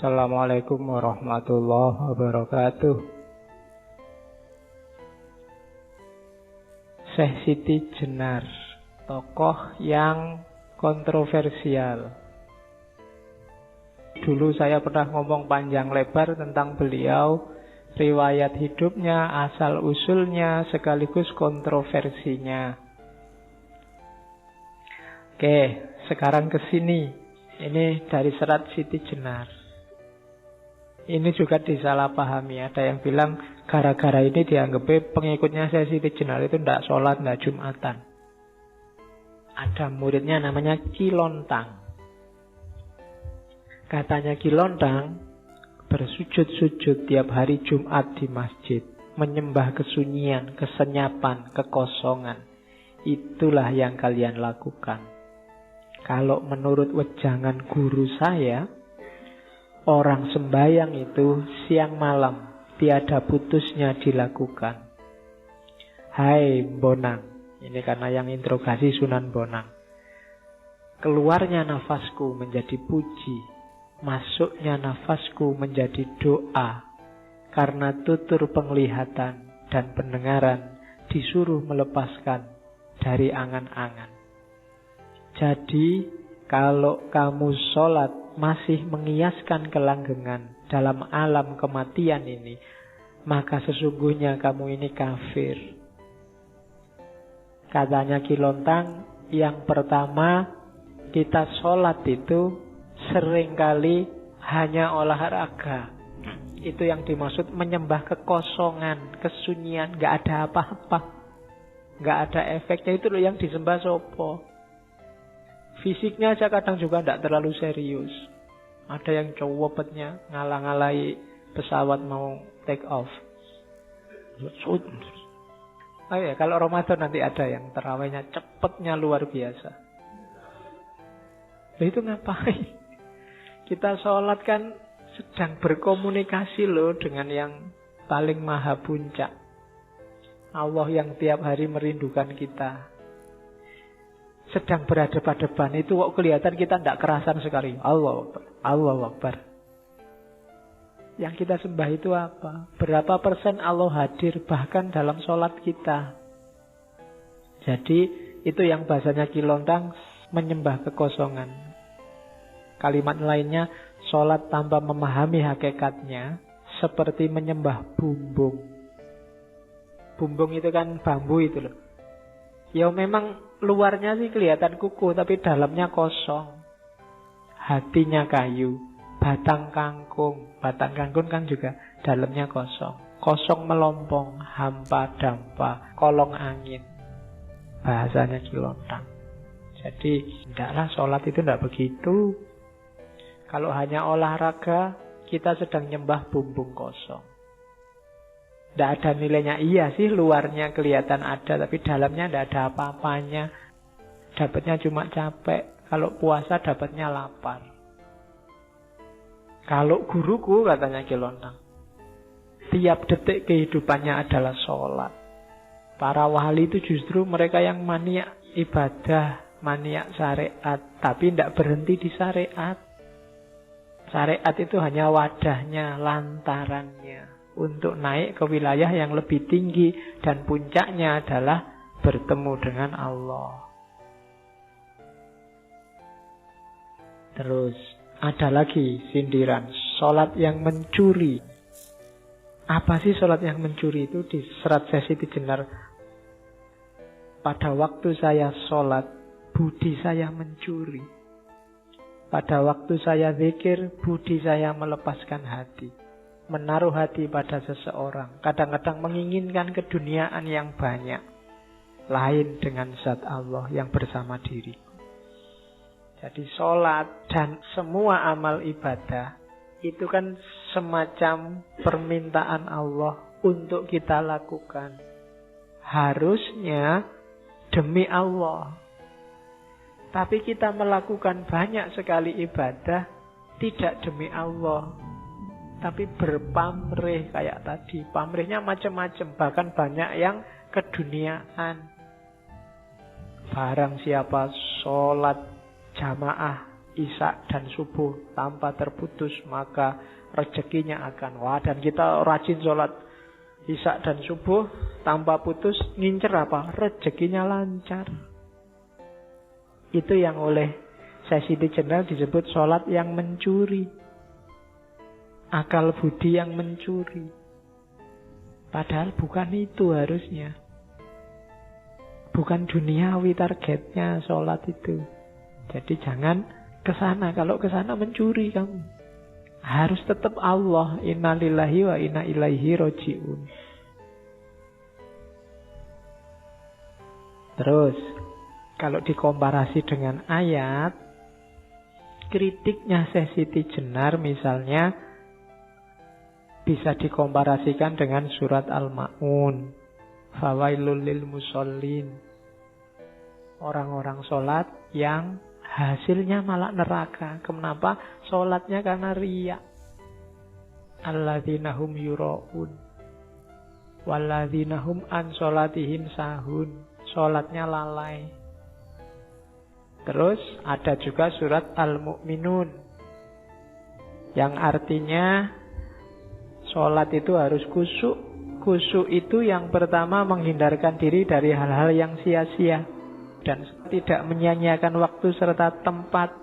Assalamualaikum warahmatullahi wabarakatuh. Syekh Siti Jenar, tokoh yang kontroversial. Dulu saya pernah ngomong panjang lebar tentang beliau, riwayat hidupnya, asal-usulnya, sekaligus kontroversinya. Oke, sekarang ke sini. Ini dari serat Siti Jenar. Ini juga disalahpahami. Ada yang bilang gara-gara ini dianggap pengikutnya saya Siti Jenar itu tidak sholat, tidak Jumatan. Ada muridnya namanya Kilontang. Katanya Kilontang bersujud-sujud tiap hari Jumat di masjid, menyembah kesunyian, kesenyapan, kekosongan. Itulah yang kalian lakukan. Kalau menurut wejangan guru saya, orang sembahyang itu siang malam tiada putusnya dilakukan. Hai Bonang, ini karena yang interogasi Sunan Bonang. Keluarnya nafasku menjadi puji, masuknya nafasku menjadi doa, karena tutur penglihatan dan pendengaran disuruh melepaskan dari angan-angan. Jadi, kalau kamu sholat masih mengiaskan kelanggengan dalam alam kematian ini, maka sesungguhnya kamu ini kafir. Katanya Kilontang, yang pertama, kita sholat itu seringkali hanya olahraga. Itu yang dimaksud menyembah kekosongan, kesunyian, gak ada apa-apa, gak ada efeknya. Itu loh yang disembah sopo. Fisiknya aja kadang juga tidak terlalu serius. Ada yang cowopetnya ngalang-alai pesawat mau take off. Oh ya, kalau Ramadan nanti ada yang terawihnya cepetnya luar biasa. Loh, itu ngapain? Kita sholat kan sedang berkomunikasi loh dengan yang paling maha puncak. Allah yang tiap hari merindukan kita. Sedang berhadapan-hadapan itu kok kelihatan kita tidak kerasan sekali. Allahu Akbar, Allahu Akbar. Yang kita sembah itu apa? Berapa persen Allah hadir bahkan dalam sholat kita? Jadi itu yang bahasanya Kilontang, menyembah kekosongan. Kalimat lainnya, sholat tanpa memahami hakikatnya seperti menyembah bumbung. Bumbung itu kan bambu itu loh. Ya memang luarnya sih kelihatan kukuh, tapi dalamnya kosong. Hatinya kayu, batang kangkung. Batang kangkung kan juga dalamnya kosong. Kosong melompong, hampa dampa, kolong angin. Bahasanya Kilontang. Jadi, tidaklah sholat itu tidak begitu. Kalau hanya olahraga, kita sedang nyembah bumbung kosong. Tidak ada nilainya. Iya sih luarnya kelihatan ada, tapi dalamnya tidak ada apa-apanya. Dapatnya cuma capek. Kalau puasa dapatnya lapar. Kalau guruku, katanya Kilontang, tiap detik kehidupannya adalah sholat. Para wali itu justru mereka yang maniak ibadah, maniak syariat, tapi tidak berhenti di syariat. Syariat itu hanya wadahnya, lantarannya untuk naik ke wilayah yang lebih tinggi, dan puncaknya adalah bertemu dengan Allah. Terus ada lagi sindiran, sholat yang mencuri. Apa sih sholat yang mencuri itu? Di serat Siti Jenar, pada waktu saya sholat, budi saya mencuri. Pada waktu saya zikir, budi saya melepaskan hati. Menaruh hati pada seseorang. Kadang-kadang menginginkan keduniaan yang banyak. Lain dengan zat Allah yang bersama diriku. Jadi sholat dan semua amal ibadah itu kan semacam permintaan Allah untuk kita lakukan. Harusnya demi Allah. Tapi kita melakukan banyak sekali ibadah tidak demi Allah, tapi berpamrih kayak tadi. Pamrihnya macam-macam, bahkan banyak yang keduniaan. Barang siapa sholat jamaah Isya dan subuh tanpa terputus, maka rezekinya akan. Wah, dan kita rajin sholat Isya dan subuh tanpa putus, ngincer apa? Rezekinya lancar. Itu yang oleh Siti Jenar disebut sholat yang mencuri. Akal budi yang mencuri. Padahal bukan itu harusnya. Bukan duniawi targetnya sholat itu. Jadi jangan kesana. Kalau kesana mencuri kamu. Harus tetap Allah. Inna lillahi wa inna ilaihi roji'un. Terus, kalau dikomparasi dengan ayat, kritiknya Siti Jenar misalnya bisa dikomparasikan dengan surat Al-Ma'un. Fawailul lil musallin. Orang-orang sholat yang hasilnya malah neraka. Kenapa? Sholatnya karena riya. Alladzina hum yura'un walladzina hum an sholatihim sahun. Sholatnya lalai. Terus ada juga surat Al-Mu'minun, yang artinya sholat itu harus khusyuk. Khusyuk itu yang pertama menghindarkan diri dari hal-hal yang sia-sia dan tidak menyia-nyiakan waktu serta tempat.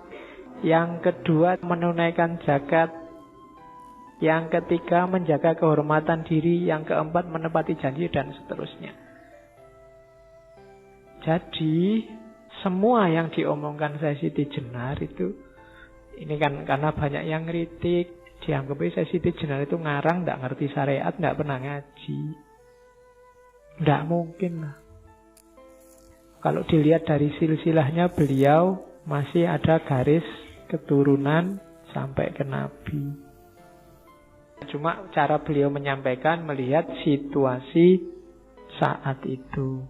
Yang kedua, menunaikan zakat. Yang ketiga, menjaga kehormatan diri. Yang keempat, menepati janji, dan seterusnya. Jadi, semua yang diomongkan Siti Jenar itu, ini kan karena banyak yang kritik, dianggapnya Siti Jenar itu ngarang, tidak ngerti syariat, tidak pernah ngaji. Tidak mungkin lah. Kalau dilihat dari silsilahnya, beliau masih ada garis keturunan sampai ke Nabi. Cuma cara beliau menyampaikan melihat situasi saat itu.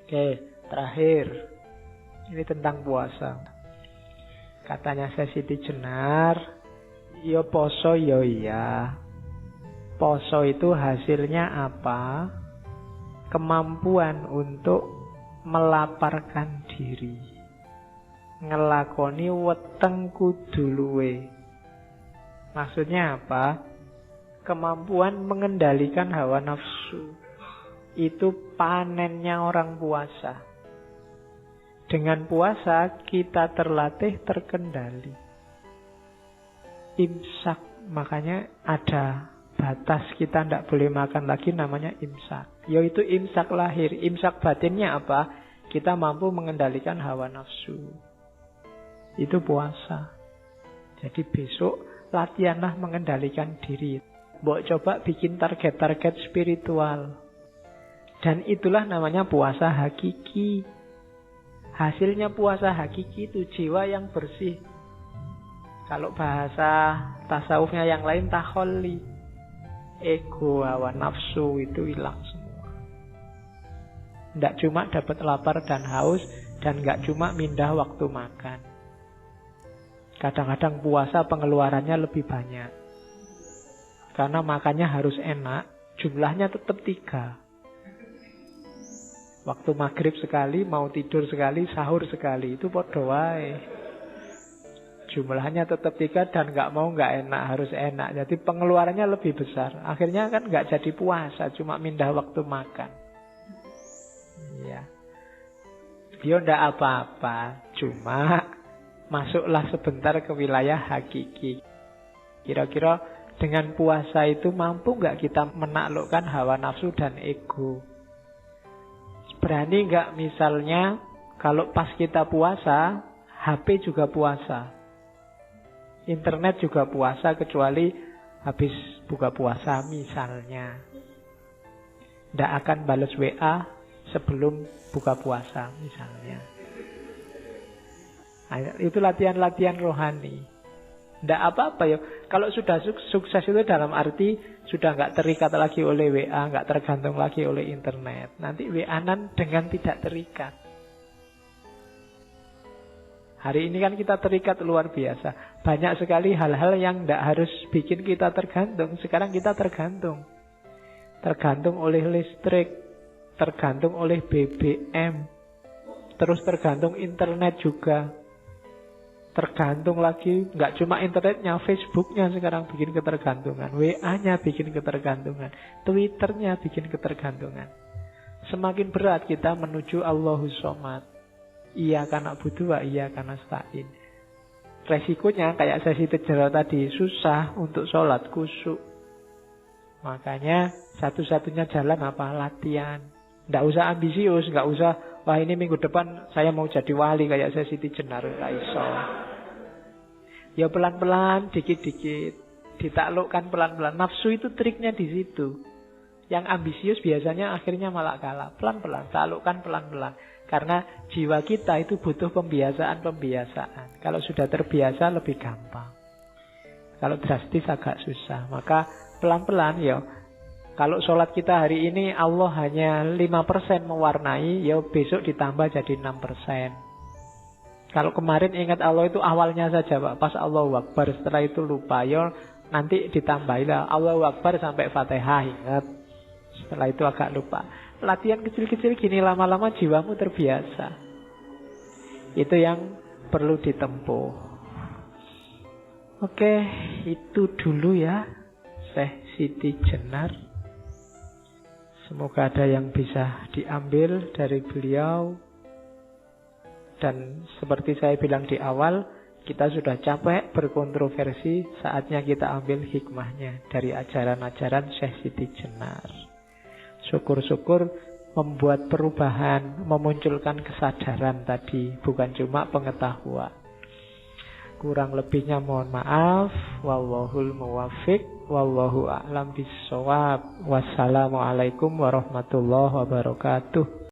Oke, terakhir. Ini tentang puasa. Katanya Siti Jenar, yo poso yo iya. Poso itu hasilnya apa? Kemampuan untuk melaparkan diri. Ngelakoni weteng kudu luwe. Maksudnya apa? Kemampuan mengendalikan hawa nafsu. Itu panennya orang puasa. Dengan puasa kita terlatih terkendali. Imsak, makanya ada batas, kita tidak boleh makan lagi, namanya imsak. Yaitu imsak lahir. Imsak batinnya apa? Kita mampu mengendalikan hawa nafsu. Itu puasa. Jadi besok latihanlah mengendalikan diri. Mbok coba bikin target-target spiritual. Dan itulah namanya puasa hakiki. Hasilnya puasa hakiki itu jiwa yang bersih. Kalau bahasa tasawufnya yang lain, takholli. Ego, hawa nafsu itu hilang semua. Tidak cuma dapat lapar dan haus, dan gak cuma mindah waktu makan. Kadang-kadang puasa pengeluarannya lebih banyak. Karena makannya harus enak, jumlahnya tetap 3. Waktu maghrib sekali, mau tidur sekali, sahur sekali. Itu podo wae. Jumlahnya tetap 3 dan gak mau gak enak, harus enak. Jadi pengeluarannya lebih besar. Akhirnya kan gak jadi puasa, cuma mindah waktu makan. Ya. Dia ndak apa-apa, cuma masuklah sebentar ke wilayah hakiki. Kira-kira dengan puasa itu mampu gak kita menaklukkan hawa nafsu dan ego? Berani gak misalnya kalau pas kita puasa, HP juga puasa, internet juga puasa, kecuali habis buka puasa misalnya. Tidak akan balas WA sebelum buka puasa misalnya. Nah, itu latihan-latihan rohani. Tidak apa-apa ya. Kalau sudah sukses itu dalam arti sudah nggak terikat lagi oleh WA, nggak tergantung lagi oleh internet. Nanti WA-an dengan tidak terikat. Hari ini kan kita terikat luar biasa. Banyak sekali hal-hal yang tidak harus bikin kita tergantung. Sekarang kita tergantung. Tergantung oleh listrik. Tergantung oleh BBM. Terus tergantung internet juga. Tergantung lagi, nggak cuma internetnya, Facebooknya sekarang bikin ketergantungan, WA-nya bikin ketergantungan, Twitternya bikin ketergantungan. Semakin berat kita menuju Allahus Shomad. Iyyaka na'budu wa iyyaka nasta'in. Resikonya kayak sesi tejerah tadi, susah untuk sholat khusyuk. Makanya satu-satunya jalan apa? Latihan. Nggak usah ambisius, nggak usah, wah ini minggu depan saya mau jadi wali kayak saya Siti Jenar, nggak iso. Ya pelan-pelan, dikit-dikit, ditaklukkan pelan-pelan. Nafsu itu triknya di situ. Yang ambisius biasanya akhirnya malah kalah. Pelan-pelan, taklukkan pelan-pelan. Karena jiwa kita itu butuh pembiasaan. Kalau sudah terbiasa lebih gampang. Kalau drastis agak susah. Maka pelan-pelan ya. Kalau sholat kita hari ini Allah hanya 5% mewarnai, ya besok ditambah jadi 6%. Kalau kemarin ingat Allah itu awalnya saja Pak, pas Allahu Akbar, setelah itu lupa, ya nanti ditambahilah Allahu Akbar sampai Fatihah, ingat. Setelah itu agak lupa. Latihan kecil-kecil gini lama-lama jiwamu terbiasa. Itu yang perlu ditempuh. Oke, itu dulu ya Syekh Siti Jenar. Semoga ada yang bisa diambil dari beliau. Dan seperti saya bilang di awal, kita sudah capek berkontroversi, saatnya kita ambil hikmahnya dari ajaran-ajaran Syekh Siti Jenar. Syukur-syukur membuat perubahan, memunculkan kesadaran tadi, bukan cuma pengetahuan. Kurang lebihnya mohon maaf. Wallahul muwaffiq, wallahu a'lam bissawab. Wassalamualaikum warahmatullahi wabarakatuh.